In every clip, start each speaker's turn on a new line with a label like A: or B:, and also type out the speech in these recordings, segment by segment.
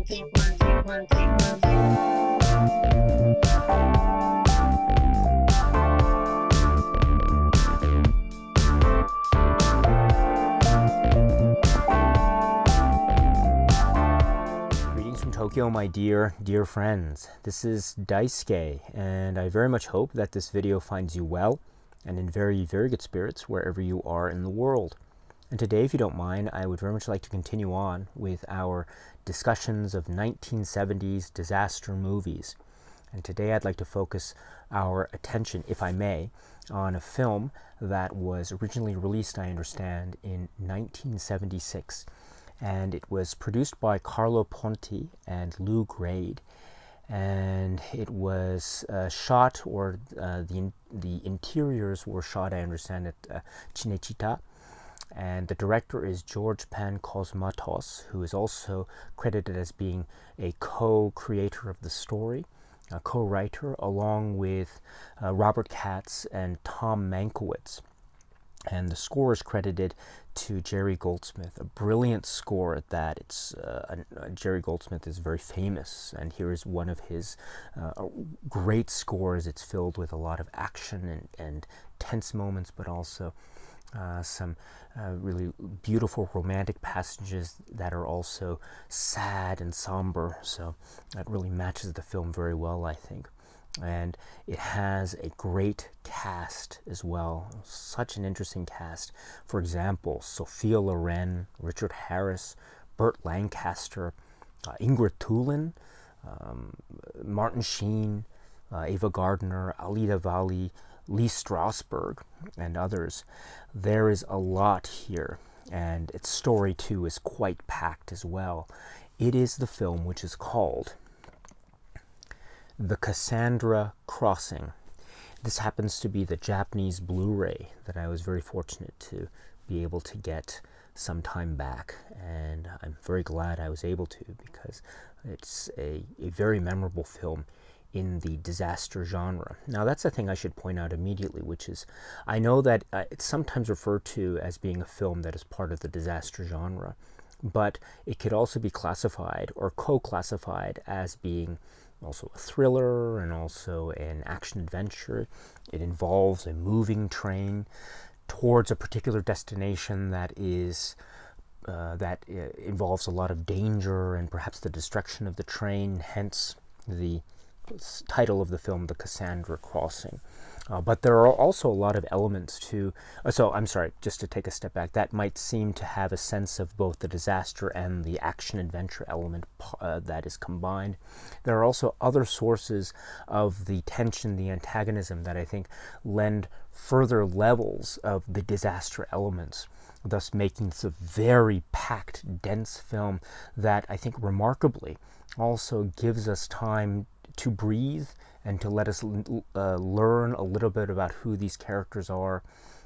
A: Greetings from Tokyo, my dear friends. This is Daisuke, and I very much hope that this video finds you well and in very good spirits wherever you are in the world. And today, if you don't mind, I would very much like to continue on with our discussions of 1970s disaster movies. And today I'd like to focus our attention, if I may, on a film that was originally released, I understand, in 1976. And it was produced by Carlo Ponti and Lou Grade, and it was shot, or the interiors were shot, I understand, at Cinecittà, and the director is George Pankosmatos, who is also credited as being a co-creator of the story, a co-writer, along with Robert Katz and Tom Mankiewicz. And the score is credited to Jerry Goldsmith, a brilliant score at that. Jerry Goldsmith is very famous, and here is one of his great scores. It's filled with a lot of action and tense moments, but also some really beautiful romantic passages that are also sad and somber. So that really matches the film very well, I think. And it has a great cast as well. Such an interesting cast. For example, Sophia Loren, Richard Harris, Burt Lancaster, Ingrid Thulin, Martin Sheen, Ava Gardner, Alida Valli, Lee Strasberg, and others. There is a lot here, and its story too is quite packed as well. It is the film which is called The Cassandra Crossing. This happens to be the Japanese Blu-ray that I was very fortunate to be able to get some time back, and I'm very glad I was able to, because it's a very memorable film in the disaster genre. Now, that's the thing I should point out immediately, which is, I know that it's sometimes referred to as being a film that is part of the disaster genre, but it could also be classified or co-classified as being also a thriller and also an action-adventure. It involves a moving train towards a particular destination that involves a lot of danger and perhaps the destruction of the train, hence the title of the film, The Cassandra Crossing. But there are also a lot of elements to, so I'm sorry, just to take a step back, that might seem to have a sense of both the disaster and the action-adventure element that is combined. There are also other sources of the tension, the antagonism, that I think lend further levels of the disaster elements, thus making this a very packed, dense film that I think remarkably also gives us time to breathe and to let us learn a little bit about who these characters are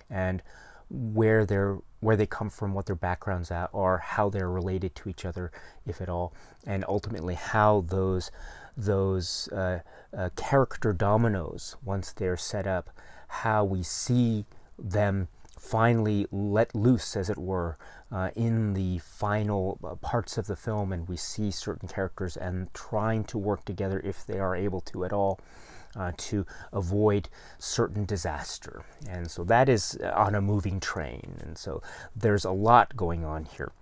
A: and where they come from, what their backgrounds are, how they're related to each other, if at all, and ultimately how those character dominoes, once they're set up, how we see them finally let loose, as it were, in the final parts of the film, and we see certain characters and trying to work together, if they are able to at all, to avoid certain disaster. And so that is on a moving train, and so there's a lot going on here.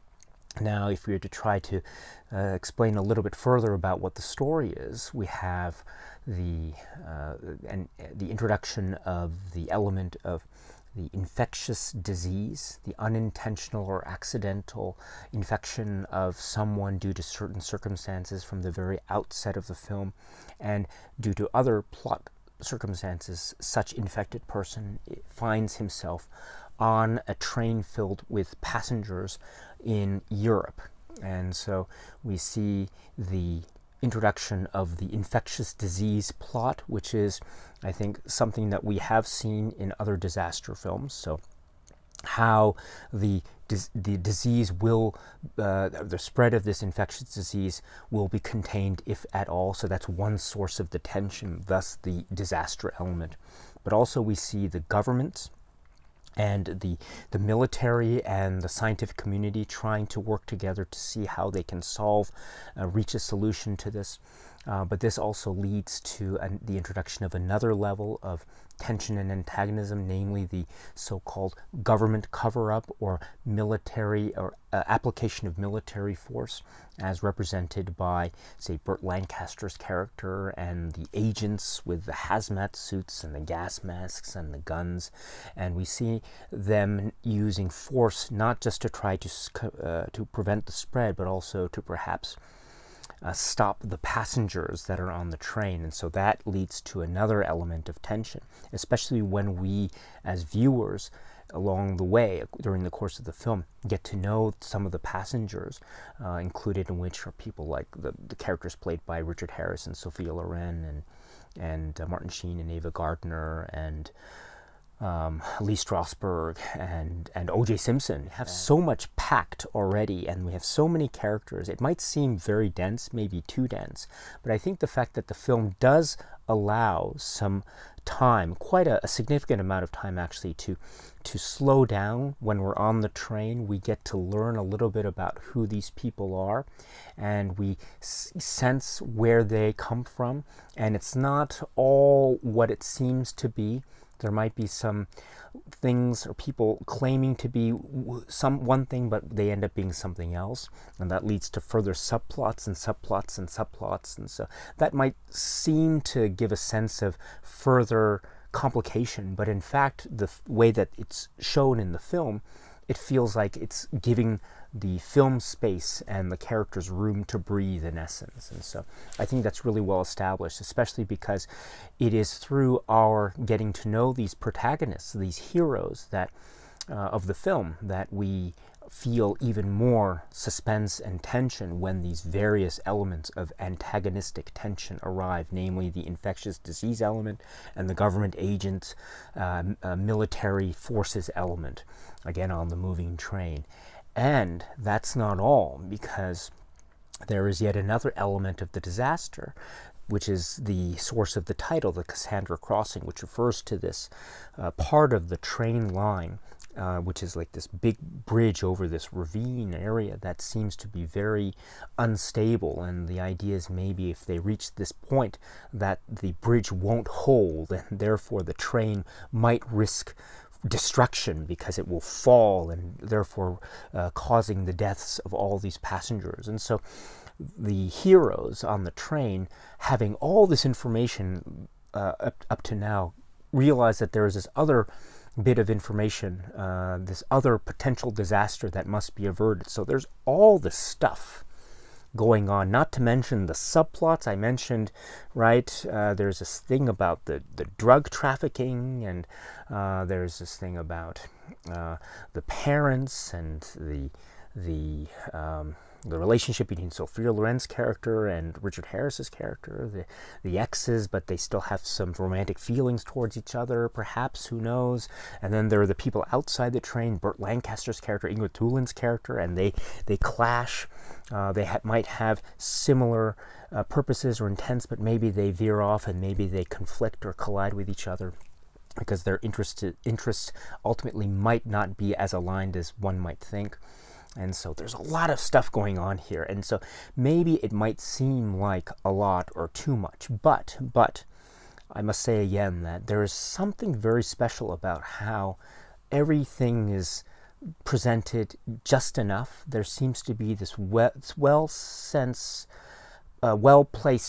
A: Now, if we were to try to explain a little bit further about what the story is, we have the introduction of the element of the infectious disease, the unintentional or accidental infection of someone due to certain circumstances from the very outset of the film, and due to other plot circumstances, such infected person finds himself on a train filled with passengers in Europe. And so we see the introduction of the infectious disease plot, which is, I think, something that we have seen in other disaster films. So how the disease will, the spread of this infectious disease will be contained, if at all. So that's one source of the tension, thus the disaster element. But also we see the governments and the military and the scientific community trying to work together to see how they can reach a solution to this. But this also leads to the introduction of another level of tension and antagonism, namely the so-called government cover-up or military or application of military force, as represented by, say, Burt Lancaster's character and the agents with the hazmat suits and the gas masks and the guns. And we see them using force not just to try to prevent the spread, but also to perhaps stop the passengers that are on the train. And so that leads to another element of tension, especially when we, as viewers, along the way, during the course of the film, get to know some of the passengers, included in which are people like the characters played by Richard Harris and Sophia Loren and Martin Sheen and Ava Gardner and Lee Strasberg and O.J. Simpson. We have so much packed already, and we have so many characters. It might seem very dense, maybe too dense, but I think the fact that the film does allow some time, quite a significant amount of time actually, to slow down when we're on the train. We get to learn a little bit about who these people are, and we sense where they come from, and it's not all what it seems to be. There might be some things or people claiming to be one thing, but they end up being something else, and that leads to further subplots and subplots and subplots, and so that might seem to give a sense of further complication, but in fact, the way that it's shown in the film, it feels like it's giving the film space and the characters room to breathe, in essence. And so I think that's really well established, especially because it is through our getting to know these protagonists, these heroes that of the film, that we feel even more suspense and tension when these various elements of antagonistic tension arrive, namely the infectious disease element and the government agent, military forces element, again on the moving train. And that's not all, because there is yet another element of the disaster, which is the source of the title, the Cassandra Crossing, which refers to this part of the train line, which is like this big bridge over this ravine area that seems to be very unstable. And the idea is maybe if they reach this point that the bridge won't hold, and therefore the train might risk destruction because it will fall, and therefore causing the deaths of all these passengers. And so the heroes on the train, having all this information up to now, realize that there is this other bit of information, this other potential disaster that must be averted. So there's all this stuff going on, not to mention the subplots I mentioned, right? There's this thing about the drug trafficking, and there's this thing about the parents and the relationship between Sophia Loren's character and Richard Harris's character, the exes, but they still have some romantic feelings towards each other, perhaps, who knows? And then there are the people outside the train, Burt Lancaster's character, Ingrid Thulин's character, and they clash. They might have similar purposes or intents, but maybe they veer off and maybe they conflict or collide with each other because their interests ultimately might not be as aligned as one might think. And so there's a lot of stuff going on here. And so maybe it might seem like a lot or too much, but I must say again that there is something very special about how everything is presented just enough. There seems to be this well-placed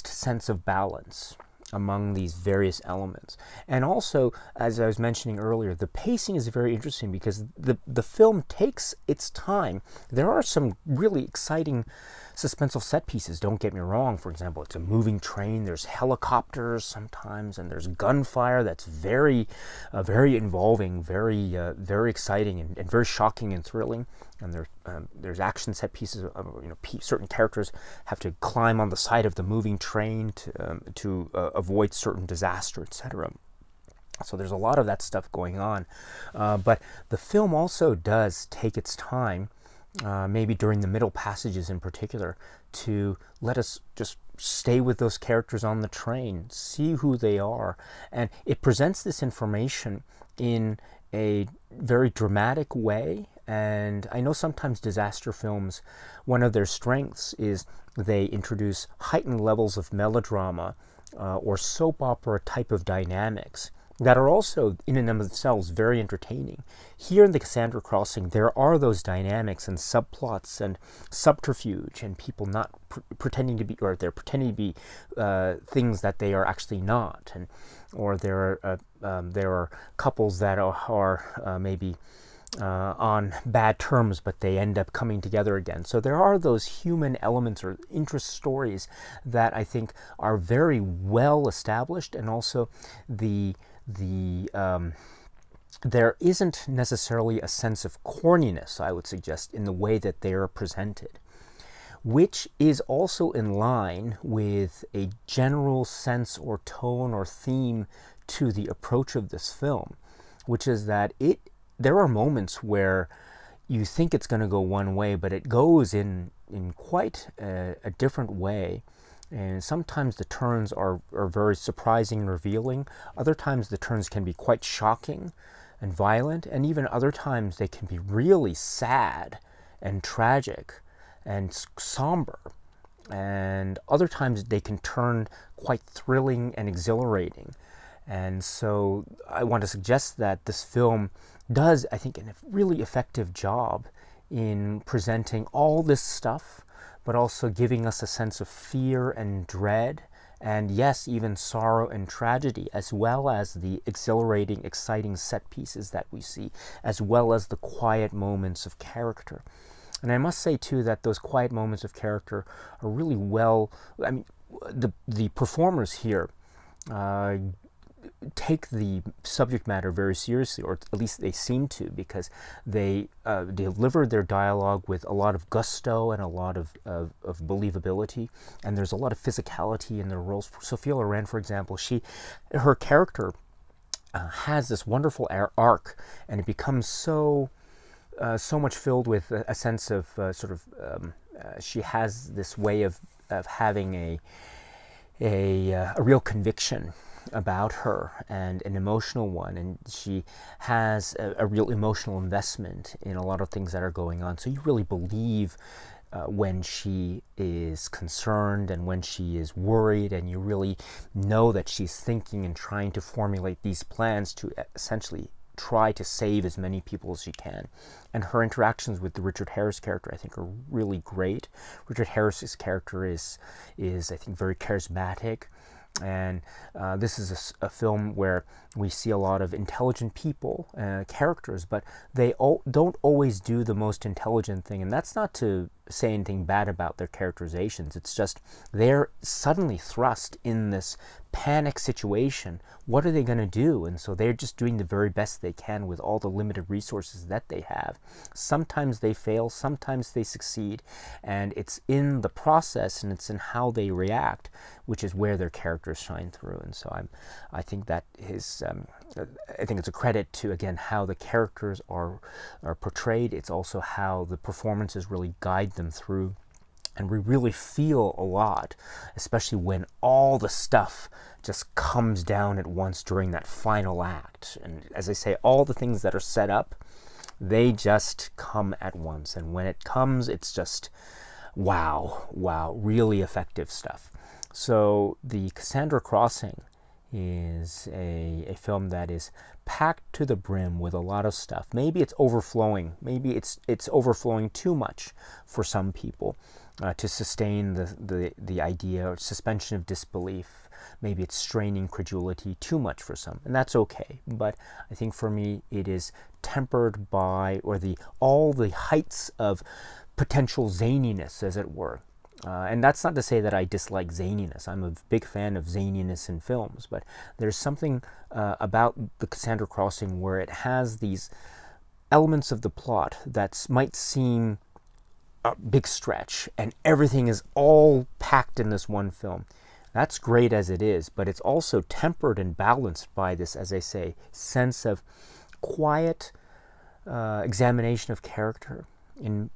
A: sense of balance among these various elements. And also, as I was mentioning earlier, the pacing is very interesting because the film takes its time. There are some really exciting suspenseful set pieces, don't get me wrong. For example, it's a moving train, there's helicopters sometimes, and there's gunfire that's very involving, very exciting, and very shocking and thrilling. And there's action set pieces. Certain characters have to climb on the side of the moving train to avoid certain disaster, etc. So there's a lot of that stuff going on. But the film also does take its time, maybe during the middle passages in particular, to let us just stay with those characters on the train, see who they are. And it presents this information in a very dramatic way. And I know sometimes disaster films, one of their strengths is they introduce heightened levels of melodrama or soap opera type of dynamics that are also in and of themselves very entertaining. Here in the Cassandra Crossing, there are those dynamics and subplots and subterfuge and people not pretending to be, or they're pretending to be things that they are actually not, and or there are couples that are maybe on bad terms, but they end up coming together again. So there are those human elements or interest stories that I think are very well established, and also there isn't necessarily a sense of corniness, I would suggest, in the way that they are presented, which is also in line with a general sense or tone or theme to the approach of this film, which is that there are moments where you think it's going to go one way, but it goes in quite a different way. And sometimes the turns are very surprising and revealing. Other times the turns can be quite shocking and violent. And even other times they can be really sad and tragic and somber. And other times they can turn quite thrilling and exhilarating. And so I want to suggest that this film does, I think, a really effective job in presenting all this stuff, but also giving us a sense of fear and dread, and yes, even sorrow and tragedy, as well as the exhilarating, exciting set pieces that we see, as well as the quiet moments of character. And I must say, too, that those quiet moments of character are really well, I mean, the performers here take the subject matter very seriously, or at least they seem to, because they deliver their dialogue with a lot of gusto and a lot of believability, and there's a lot of physicality in their roles. Sophia Loren, for example, her character has this wonderful arc, and it becomes so much filled with a sense of she has this way of having a real conviction about her, and an emotional one, and she has a real emotional investment in a lot of things that are going on. So you really believe when she is concerned and when she is worried, and you really know that she's thinking and trying to formulate these plans to essentially try to save as many people as she can. And her interactions with the Richard Harris character, I think, are really great. Richard Harris's character is I think, very charismatic. And this is a film where we see a lot of intelligent people, characters, but they don't always do the most intelligent thing. And that's not to say anything bad about their characterizations. It's just they're suddenly thrust in this panic situation. What are they going to do? And so they're just doing the very best they can with all the limited resources that they have. Sometimes they fail, sometimes they succeed, and it's in the process and it's in how they react, which is where their characters shine through. And so I think that is I think it's a credit to, again, how the characters are portrayed. It's also how the performances really guide them through. And we really feel a lot, especially when all the stuff just comes down at once during that final act. And as I say, all the things that are set up, they just come at once. And when it comes, it's just, wow, really effective stuff. So the Cassandra Crossing is a film that is packed to the brim with a lot of stuff. Maybe it's overflowing. Maybe it's overflowing too much for some people to sustain the idea, or suspension of disbelief. Maybe it's straining credulity too much for some, and that's okay. But I think for me, it is tempered by, or all the heights of potential zaniness, as it were. And that's not to say that I dislike zaniness. I'm a big fan of zaniness in films, but there's something about the Cassandra Crossing where it has these elements of the plot that might seem a big stretch, and everything is all packed in this one film. That's great as it is, but it's also tempered and balanced by this, as I say, sense of quiet examination of character in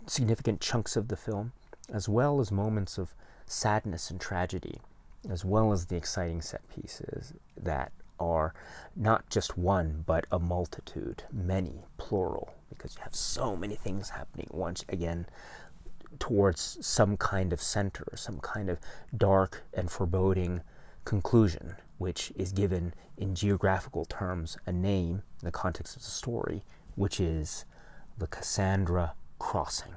A: significant chunks of the film, as well as moments of sadness and tragedy, as well as the exciting set pieces that are not just one, but a multitude, many, plural, because you have so many things happening once again towards some kind of center, some kind of dark and foreboding conclusion, which is given in geographical terms a name in the context of the story, which is the Cassandra Crossing.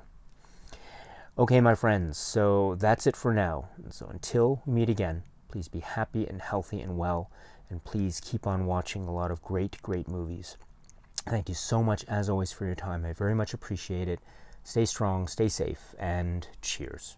A: Okay, my friends, so that's it for now. And so until we meet again, please be happy and healthy and well, and please keep on watching a lot of great, great movies. Thank you so much, as always, for your time. I very much appreciate it. Stay strong, stay safe, and cheers.